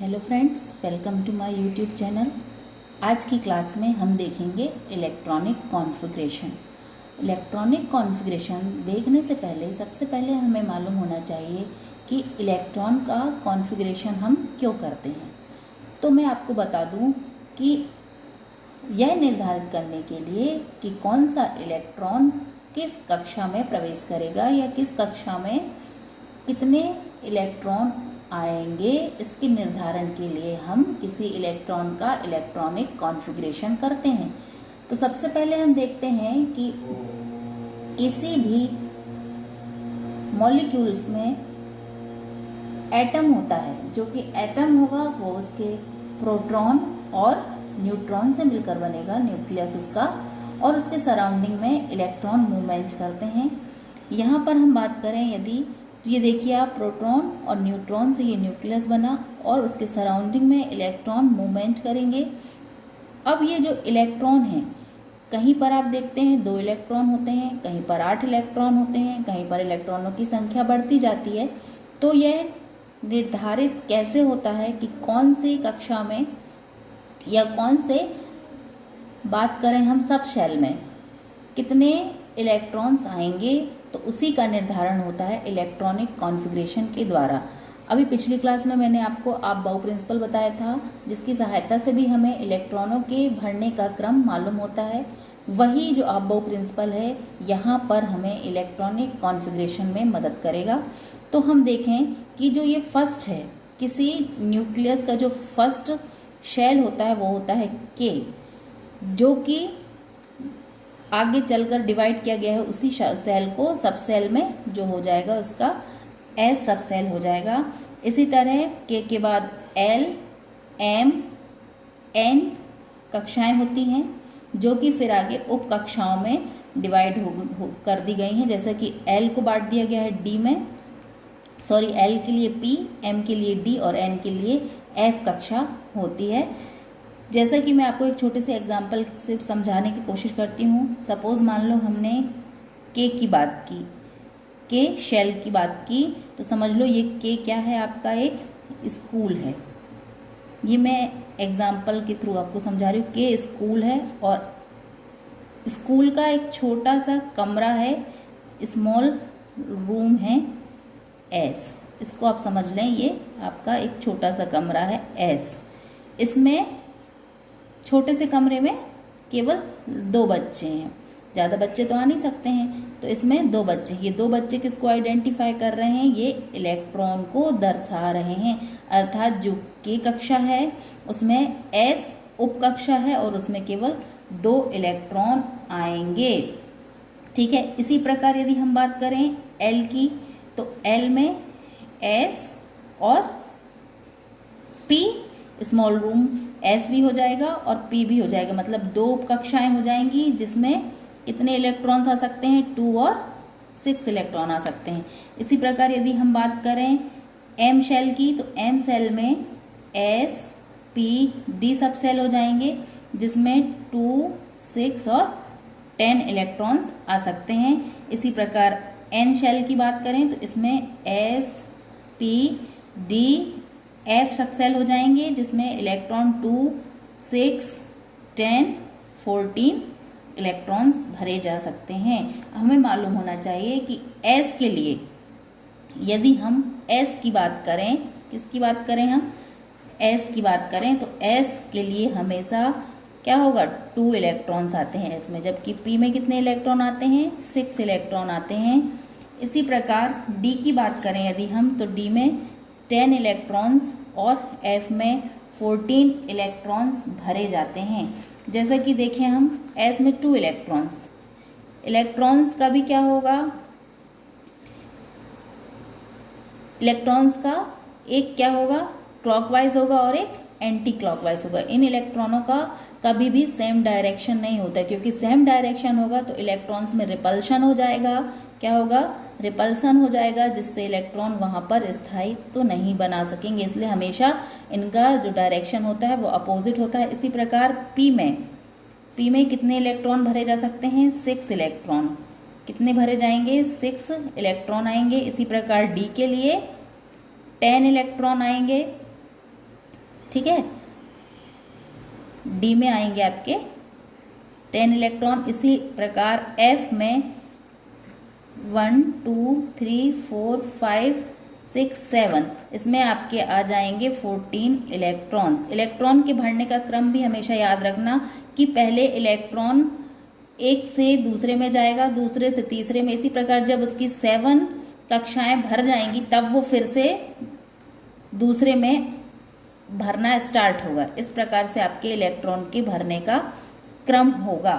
Hello friends, welcome to my YouTube channel. आज की class में हम देखेंगे इलेक्ट्रॉनिक कॉन्फ़िगरेशन। इलेक्ट्रॉनिक कॉन्फ़िगरेशन देखने से पहले सबसे पहले हमें मालूम होना चाहिए कि इलेक्ट्रॉन का कॉन्फ़िगरेशन हम क्यों करते हैं। तो मैं आपको बता दूं कि यह निर्धारित करने के लिए कि कौन सा इलेक्ट्रॉन किस कक्षा में प्रवेश करेगा या किस कक्षा में कितने इलेक्ट्रॉन आएंगे, इसके निर्धारण के लिए हम किसी इलेक्ट्रॉन का इलेक्ट्रॉनिक कॉन्फ़िगरेशन करते हैं। तो सबसे पहले हम देखते हैं कि किसी भी मॉलिक्यूल्स में एटम होता है, जो कि एटम होगा वो उसके प्रोटॉन और न्यूट्रॉन से मिलकर बनेगा, न्यूक्लियस उसका, और उसके सराउंडिंग में इलेक्ट्रॉन मूवमेंट करते हैं। यहाँ पर हम बात करें यदि, तो ये देखिए आप, प्रोटॉन और न्यूट्रॉन से ये न्यूक्लियस बना और उसके सराउंडिंग में इलेक्ट्रॉन मूवमेंट करेंगे। अब ये जो इलेक्ट्रॉन हैं, कहीं पर आप देखते हैं 2 इलेक्ट्रॉन होते हैं, कहीं पर 8 इलेक्ट्रॉन होते हैं, कहीं पर इलेक्ट्रॉनों की संख्या बढ़ती जाती है। तो यह निर्धारित कैसे होता है कि कौन सी कक्षा में या कौन से, बात करें हम सब शेल में, कितने इलेक्ट्रॉन्स आएंगे, तो उसी का निर्धारण होता है इलेक्ट्रॉनिक कॉन्फ़िगरेशन के द्वारा। अभी पिछली क्लास में मैंने आपको आपबाउ प्रिंसिपल बताया था, जिसकी सहायता से भी हमें इलेक्ट्रॉनों के भरने का क्रम मालूम होता है। वही जो आपबाउ प्रिंसिपल है यहाँ पर हमें इलेक्ट्रॉनिक कॉन्फ़िगरेशन में मदद करेगा। तो हम देखें कि जो ये फर्स्ट है, किसी न्यूक्लियस का जो फर्स्ट शेल होता है वो होता है के, जो कि आगे चलकर डिवाइड किया गया है उसी सेल को सब सेल में, जो हो जाएगा उसका एस सब सेल हो जाएगा। इसी तरह के बाद एल, एम, एन कक्षाएं होती हैं, जो कि फिर आगे उप कक्षाओं में डिवाइड कर दी गई हैं। जैसे कि एल को बांट दिया गया है डी में, एल के लिए पी, एम के लिए डी और एन के लिए एफ कक्षा होती है। जैसा कि मैं आपको एक छोटे से एग्जाम्पल से समझाने की कोशिश करती हूँ। सपोज़ मान लो हमने के की बात की, के शेल की बात की, तो समझ लो ये के क्या है, आपका एक स्कूल है। ये मैं एग्जाम्पल के थ्रू आपको समझा रही हूँ। के स्कूल है और स्कूल का एक छोटा सा कमरा है, स्मॉल रूम है एस। इसको आप समझ लें, ये आपका एक छोटा सा कमरा है एस। इसमें छोटे से कमरे में केवल 2 बच्चे हैं, ज़्यादा बच्चे तो आ नहीं सकते हैं, तो इसमें 2 बच्चे। ये 2 बच्चे किसको आइडेंटिफाई कर रहे हैं? ये इलेक्ट्रॉन को दर्शा रहे हैं। अर्थात जो के कक्षा है उसमें एस उप कक्षा है और उसमें केवल 2 इलेक्ट्रॉन आएंगे। ठीक है। इसी प्रकार यदि हम बात करें एल की, तो एल में एस और पी, स्मॉल रूम एस भी हो जाएगा और पी भी हो जाएगा, मतलब 2 कक्षाएं हो जाएंगी, जिसमें कितने इलेक्ट्रॉन्स आ सकते हैं? 2 और 6 इलेक्ट्रॉन आ सकते हैं। इसी प्रकार यदि हम बात करें एम शेल की, तो एम सेल में एस, पी, डी सब सेल हो जाएंगे, जिसमें 2, 6 और 10 इलेक्ट्रॉन्स आ सकते हैं। इसी प्रकार एन शेल की बात करें तो इसमें एस, पी, डी, एफ सब सेल हो जाएंगे, जिसमें इलेक्ट्रॉन 2, 6, 10, 14 इलेक्ट्रॉन्स भरे जा सकते हैं। हमें मालूम होना चाहिए कि एस के लिए, यदि हम एस की बात करें, किसकी बात करें हम? एस की बात करें, तो एस के लिए हमेशा क्या होगा? 2 इलेक्ट्रॉन्स आते हैं एस में, जबकि पी में कितने इलेक्ट्रॉन आते हैं? 6 इलेक्ट्रॉन आते हैं। इसी प्रकार डी की बात करें यदि हम, तो डी में 10 इलेक्ट्रॉन्स और एफ में 14 इलेक्ट्रॉन्स भरे जाते हैं। जैसा कि देखें हम एस में 2 इलेक्ट्रॉन्स, इलेक्ट्रॉन्स का भी क्या होगा? इलेक्ट्रॉन्स का एक क्या होगा? क्लॉकवाइज होगा और एक एंटी क्लॉकवाइज होगा। इन इलेक्ट्रॉनों का कभी भी सेम डायरेक्शन नहीं होता, क्योंकि सेम डायरेक्शन होगा तो इलेक्ट्रॉन्स में रिपल्शन हो जाएगा। क्या होगा? रिपल्सन हो जाएगा, जिससे इलेक्ट्रॉन वहाँ पर स्थायित्व तो नहीं बना सकेंगे। इसलिए हमेशा इनका जो डायरेक्शन होता है वो अपोजिट होता है। इसी प्रकार पी में कितने इलेक्ट्रॉन भरे जा सकते हैं? 6 इलेक्ट्रॉन। कितने भरे जाएंगे? 6 इलेक्ट्रॉन आएंगे। इसी प्रकार डी के लिए 10 इलेक्ट्रॉन आएंगे। ठीक है। डी में आएंगे आपके 10 इलेक्ट्रॉन। इसी प्रकार एफ में 1 2 3 4 5 6 7, इसमें आपके आ जाएंगे 14 इलेक्ट्रॉन्स। इलेक्ट्रॉन के भरने का क्रम भी हमेशा याद रखना कि पहले इलेक्ट्रॉन एक से दूसरे में जाएगा, दूसरे से तीसरे में, इसी प्रकार जब उसकी 7 कक्षाएं भर जाएंगी तब वो फिर से दूसरे में भरना स्टार्ट होगा। इस प्रकार से आपके इलेक्ट्रॉन के भरने का क्रम होगा।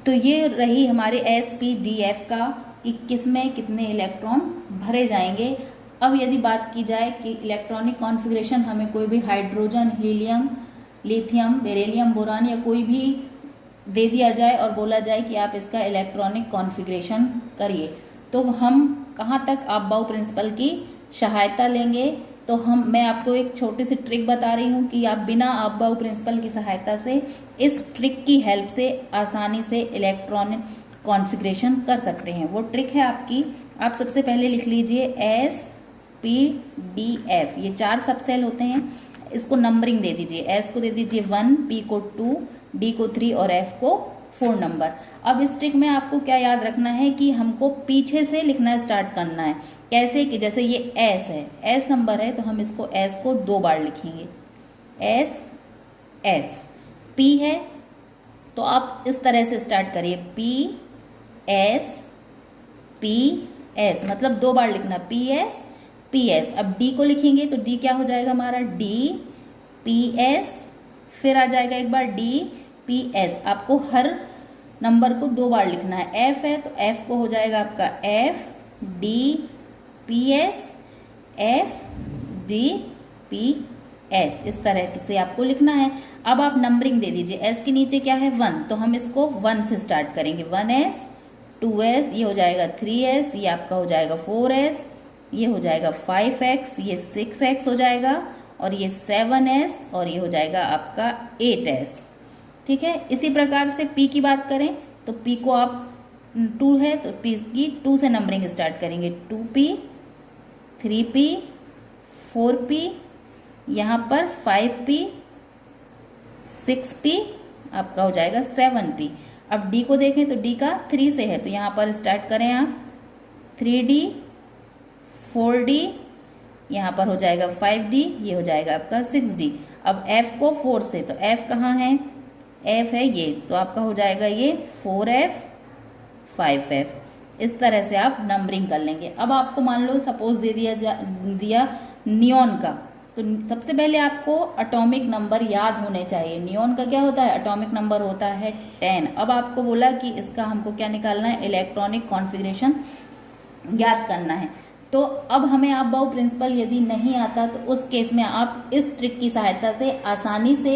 तो ये रही हमारे SPDF का कि किसमें कितने इलेक्ट्रॉन भरे जाएंगे। अब यदि बात की जाए कि इलेक्ट्रॉनिक कॉन्फ़िगरेशन हमें कोई भी hydrogen, helium, lithium, beryllium, boron या कोई भी दे दिया जाए और बोला जाए कि आप इसका इलेक्ट्रॉनिक कॉन्फ़िगरेशन करिए, तो हम कहाँ तक आपबाउ प्रिंसिपल की सहायता लेंगे। तो मैं आपको एक छोटी सी ट्रिक बता रही हूँ कि आप बिना आपबाउ प्रिंसिपल की सहायता से, इस ट्रिक की हेल्प से आसानी से इलेक्ट्रॉनिक कॉन्फ़िगरेशन कर सकते हैं। वो ट्रिक है आपकी, आप सबसे पहले लिख लीजिए SPDF। ये 4 सब सेल होते हैं, इसको नंबरिंग दे दीजिए। S को दे दीजिए 1, P को 2, D को 3 और F को 4 नंबर। अब इस ट्रिक में आपको क्या याद रखना है कि हमको पीछे से लिखना स्टार्ट करना है। कैसे कि जैसे ये S है, S नंबर है, तो हम इसको S को 2 बार लिखेंगे, S S। P है तो आप इस तरह से स्टार्ट करिए, P S P S, मतलब 2 बार लिखना, P S P S। अब D को लिखेंगे तो D क्या हो जाएगा हमारा, D P S, फिर आ जाएगा एक बार D P S। आपको हर नंबर को 2 बार लिखना है। F है तो F को हो जाएगा आपका F D P S F D P S। इस तरह से आपको लिखना है। अब आप नंबरिंग दे दीजिए। S के नीचे क्या है 1, तो हम इसको 1 से स्टार्ट करेंगे। 1S 2S, ये हो जाएगा 3S, ये आपका हो जाएगा 4S, ये हो जाएगा 5X, ये 6X हो जाएगा, और ये 7S, और ये हो जाएगा आपका 8S। ठीक है। इसी प्रकार से P की बात करें तो P को आप 2 है तो P की 2 से नंबरिंग स्टार्ट करेंगे। 2P 3P 4P, यहाँ पर 5P 6P, आपका हो जाएगा 7P। अब D को देखें तो D का 3 से है तो यहाँ पर स्टार्ट करें आप 3D 4D, यहाँ पर हो जाएगा 5D, ये हो जाएगा आपका 6D। अब F को 4 से, तो F कहाँ है, F है ये, तो आपका हो जाएगा ये 4F 5F। इस तरह से आप नंबरिंग कर लेंगे। अब आपको मान लो सपोज दे दिया नियॉन का, तो सबसे पहले आपको एटॉमिक नंबर याद होने चाहिए। नियॉन का क्या होता है, एटॉमिक नंबर होता है 10। अब आपको बोला कि इसका हमको क्या निकालना है, इलेक्ट्रॉनिक कॉन्फ़िगरेशन याद करना है। तो अब हमें आपबाउ प्रिंसिपल यदि नहीं आता तो उस केस में आप इस ट्रिक की सहायता से आसानी से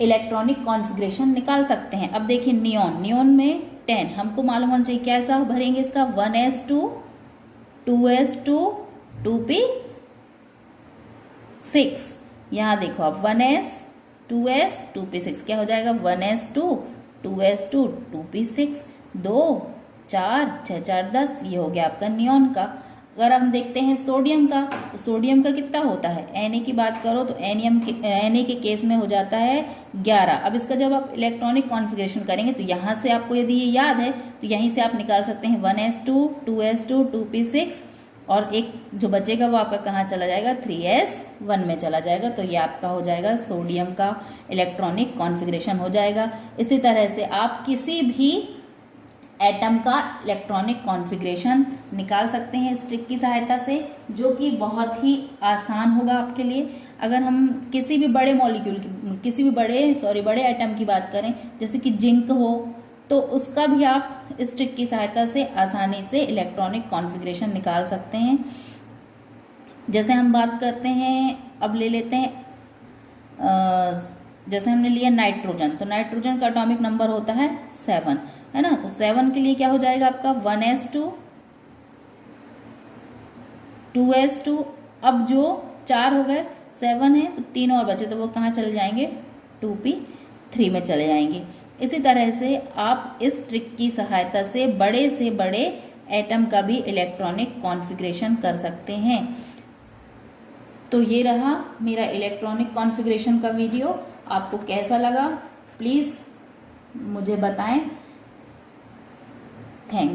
इलेक्ट्रॉनिक कॉन्फ़िगरेशन निकाल सकते हैं। अब देखिए नियॉन में 10 हमको मालूम होना चाहिए। कैसा भरेंगे इसका, 1s2 2s2 2p 6। यहाँ देखो आप 1s 2s 2p6 क्या हो जाएगा, 1s2 2s2 2p6, 2 4 6 4 10, ये हो गया आपका नियॉन का। अगर हम देखते हैं सोडियम का, तो सोडियम का कितना होता है, Na की बात करो तो Na के केस में हो जाता है 11। अब इसका जब आप इलेक्ट्रॉनिक कॉन्फ़िगरेशन करेंगे तो यहाँ से आपको यदि ये याद है तो यहीं से आप निकाल सकते हैं 1s2 2s2 2p6, और एक जो बचेगा वो आपका कहाँ चला जाएगा, 3s1 में चला जाएगा। तो ये आपका हो जाएगा सोडियम का इलेक्ट्रॉनिक कॉन्फ़िगरेशन हो जाएगा। इसी तरह से आप किसी भी एटम का इलेक्ट्रॉनिक कॉन्फ़िगरेशन निकाल सकते हैं इस ट्रिक की सहायता से, जो कि बहुत ही आसान होगा आपके लिए। अगर हम किसी भी बड़े मॉलिक्यूल की, किसी भी बड़े एटम की बात करें, जैसे कि जिंक हो, तो उसका भी आप इस ट्रिक की सहायता से आसानी से इलेक्ट्रॉनिक कॉन्फ़िगरेशन निकाल सकते हैं। जैसे हम बात करते हैं, अब ले लेते हैं जैसे हमने लिया नाइट्रोजन, तो नाइट्रोजन का एटॉमिक नंबर होता है 7, है ना। तो 7 के लिए क्या हो जाएगा आपका 1s2 2s2। अब जो 4 हो गए, 7 है तो 3 और बचे, तो वो कहाँ चले जाएंगे, 2p3 में चले जाएंगे। इसी तरह से आप इस ट्रिक की सहायता से बड़े एटम का भी इलेक्ट्रॉनिक कॉन्फ़िगरेशन कर सकते हैं। तो ये रहा मेरा इलेक्ट्रॉनिक कॉन्फ़िगरेशन का वीडियो। आपको कैसा लगा प्लीज़ मुझे बताएं। थैंक्स।